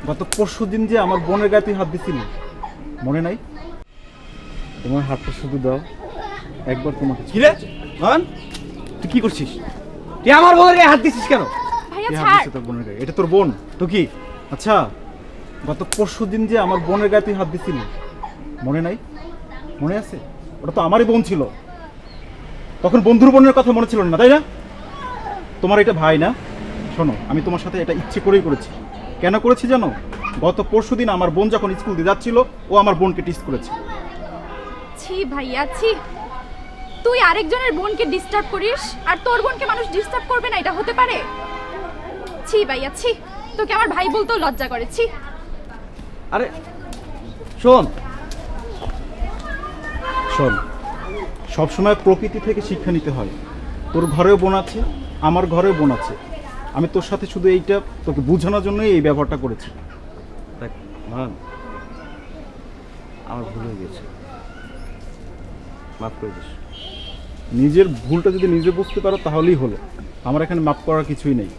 গত পরশুদিন যে আমার বোনের গায়ে তুই হাত দিছিলি, মনে নাই? তোমার হাতটা শুধু দাও, একবার তোমাকে। কি রে মান, তুই কি করছিস? তুই আমার বোনের গায়ে হাত দিছিস কেন? ভাইয়া কে হাত ছাড়। দিছে তোর বোনের গায়ে? এটা তোর বোন তো কি? আচ্ছা, গত পরশুদিন যে আমার বোনের গায়ে তুই হাত দিছিলি, মনে নাই? মনে আছে? ওটা তো আমারই বোন ছিল। তখন বন্ধুর বোনের কথা মনে ছিল না, তাই না? তোমার এটা ভাই না? শোনো, আমি তোমার সাথে এটা ইচ্ছে করেই করেছি। কেন করেছি জানো? গত পরশুদিন আমার বোন যখন স্কুল দিয়ে যাচ্ছিল, ও আমার বোনকে টিস করেছে। ছি ভাইয়া ছি, তুই আরেকজনের বোনকে ডিস্টার্ব করিস আর তোর বোনকে মানুষ ডিস্টার্ব করবে না, এটা হতে পারে? ছি ভাইয়া ছি, তোকে আমার ভাই বলতেও লজ্জা করে। ছি। আরে শোন, শোন, সবসময় প্রকৃতি থেকে শিক্ষা নিতে হয়। তোর ঘরেও বোন আছে, আমার ঘরেও বোন আছে। আমি তোর সাথে শুধু এইটা তোকে বোঝানোর জন্যই এই ব্যবহারটা করেছি। দেখ মান, আমার ভুল হয়ে গেছে, মাফ করে দিস। নিজের ভুলটা যদি নিজে বুঝতে পারো তাহলেই হলো। আমার এখানে মাপ করার কিছুই নেই।